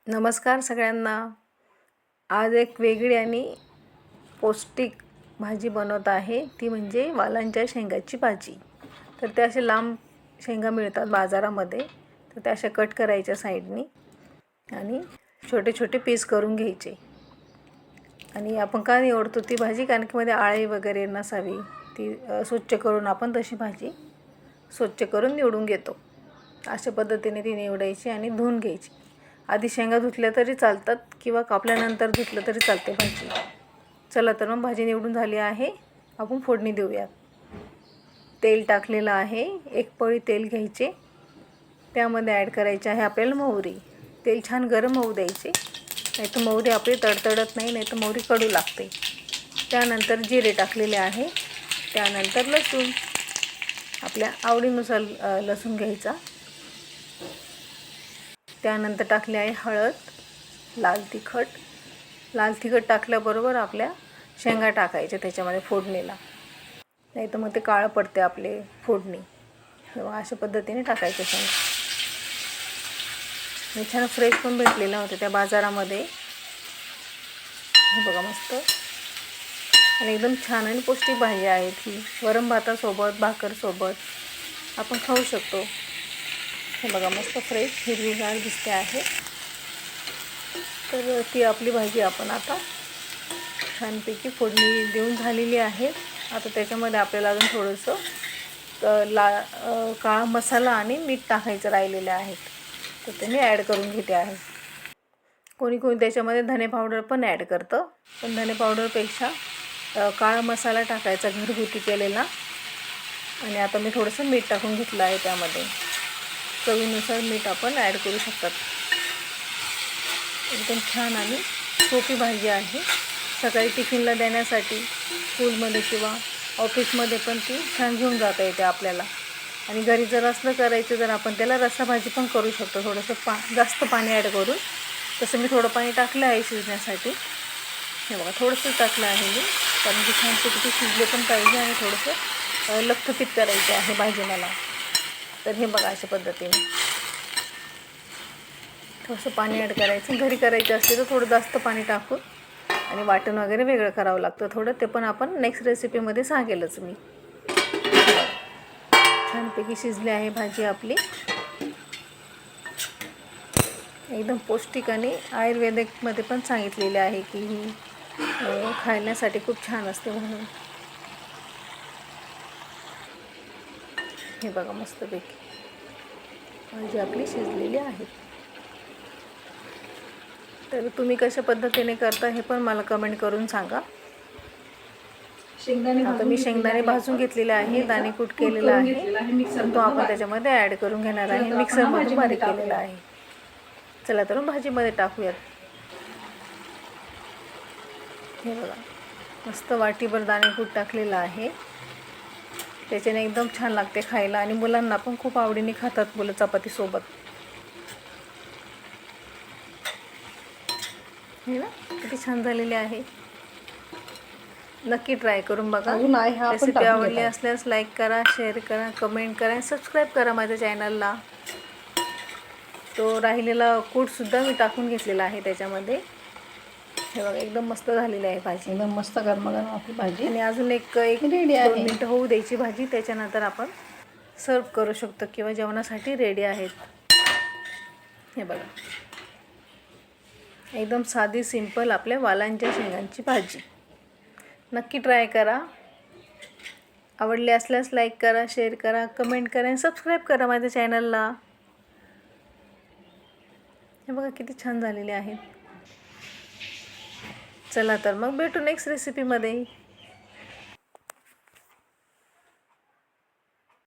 नमस्कार सगळ्यांना. आज एक वेगळी आणि पौष्टिक भाजी बनवत आहे, ती म्हणजे वालांच्या शेंगाची भाजी. तर त्या असे लांब शेंगा मिळतात बाजारामध्ये, तर त्या अशा कट करायच्या साईडनी आणि छोटे छोटे पीस करून घ्यायचे. आणि आपण का निवडतो ती भाजी, कारण की मध्ये आळे वगैरे नसावी, ती स्वच्छ करून आपण तशी भाजी स्वच्छ करून निवडून घेतो. अशा पद्धतीने ती निवडायची आणि धुवून घ्यायची. आधी शेंगा धुतल्या तरी चालतात किंवा कापल्यानंतर धुतलं तरी चालते भाजी. चला तर मग भाजी निवडून झाली आहे, आपण फोडणी देऊयात. तेल टाकलेलं आहे, 1 पळी तेल घ्यायचे, त्यामध्ये ॲड करायचे आहे आपल्याला मोहरी. तेल छान गरम होऊ द्यायचे, नाही तर मोहरी आपली तडतडत नाही, नाही तर मोहरी कडू लागते. त्यानंतर जिरे टाकलेले आहे, त्यानंतर लसूण, आपल्या आवडीनुसार लसूण घ्यायचा. त्यानंतर टाकले आहे हळद, लाल तिखट टाकल्याबरोबर आपल्या शेंगा टाकायच्या त्याच्यामध्ये फोडणीला, नाही तर मग ते काळं पडते आपले फोडणी. तेव्हा अशा पद्धतीने टाकायचे शेंगा. मी छान फ्रेश पण भेटलेल्या होत्या त्या बाजारामध्ये. हे बघा मस्त आणि एकदम छान आणि पौष्टिक भाजी आहे ती. वरण भातासोबत, भाकरसोबत आपण खाऊ शकतो. हे बघा मस्त फ्रेश हिरवीगार दिसते आहे. तर ती आपली भाजी आपण आता छानपैकी फोडणी देऊन झालेली आहे. आता त्याच्यामध्ये आपल्याला अजून थोडंसं काळा मसाला आणि मीठ टाकायचं राहिलेलं आहे, तर ते मी ॲड करून घेते आहे. कोणी कोणी त्याच्यामध्ये धने पावडर पण ॲड करतं, पण धने पावडरपेक्षा काळा मसाला टाकायचा घरगुती केलेला. आणि आता मी थोडंसं मीठ टाकून घेतलं आहे, त्यामध्ये चवीनुसार मीठ आपण ॲड करू शकतात. एकदम छान आणि सोपी भाजी आहे. सकाळी टिफिनला देण्यासाठी स्कूलमध्ये किंवा ऑफिसमध्ये पण ती छान घेऊन जाता येते आपल्याला. आणि घरी जर असलं करायचं, जर आपण त्याला रस्साभाजी पण करू शकतो, थोडंसं जास्त पाणी ॲड करून. तसं मी थोडं पाणी टाकलं आहे शिजण्यासाठी. हे बघा थोडंसं टाकलं आहे मी, कारण की छानपैकी ते शिजले पण पाहिजे आणि थोडंसं लथपथीत करायचं आहे भाजी मला. तर हे बघा अशा पद्धतीने थोडंसं पाणी ॲड करायचं. घरी करायचं असते तर थोडं जास्त पाणी टाकून आणि वाटण वगैरे वेगळं करावं लागतं थोडं, ते पण आपण नेक्स्ट रेसिपीमध्ये सांगेलच मी. छानपैकी शिजली आहे भाजी आपली. एकदम पौष्टिक आणि आयुर्वेदिकमध्ये पण सांगितलेले आहे की ही खाण्यासाठी खूप छान असते म्हणून. हे बघा मस्तपैकी भाजी आपली शिजलेली आहे. तर तुम्ही कशा पद्धतीने करता हे पण मला कमेंट करून सांगा. आता मी शेंगदाणे भाजून घेतलेले आहे, दाणे कूट केलेला आहे, तो आपण त्याच्यामध्ये ॲड करून घेणार आहे. मिक्सरमधून बारीक केलेला आहे. चला तर भाजीमध्ये टाकूयात. हे बघा मस्त वाटीभर दाणे कूट टाकलेला आहे, त्याच्याने एकदम छान लागते खायला आणि मुलांना पण खूप आवडीने खातात मुलं चपातीसोबत. हे ना किती छान झालेले आहे. नक्की ट्राय करून बघा. रेसिपी आवडली असल्यास लाईक करा, शेअर करा, कमेंट करा, सबस्क्राईब करा माझ्या चॅनलला. तो राहिलेला कूटसुद्धा मी टाकून घेतलेला आहे त्याच्यामध्ये. हे बघा एकदम मस्त झालेली आहे भाजी, एकदम मस्त गरमागरम आपली भाजी. आणि अजून एक 2 मिनटं होऊ द्यायची भाजी, त्याच्यानंतर आपण सर्व करू शकतो किंवा जेवणासाठी रेडी आहेत. हे बघा एकदम साधी सिंपल आपल्या वालांच्या शेंगांची भाजी. नक्की ट्राय करा. आवडले असल्यास लाईक करा, शेअर करा, कमेंट करा आणि सबस्क्राईब करा माझ्या चॅनलला. हे बघा किती छान झालेले आहेत. चला तर मग भेटू नेक्स्ट रेसिपीमध्ये.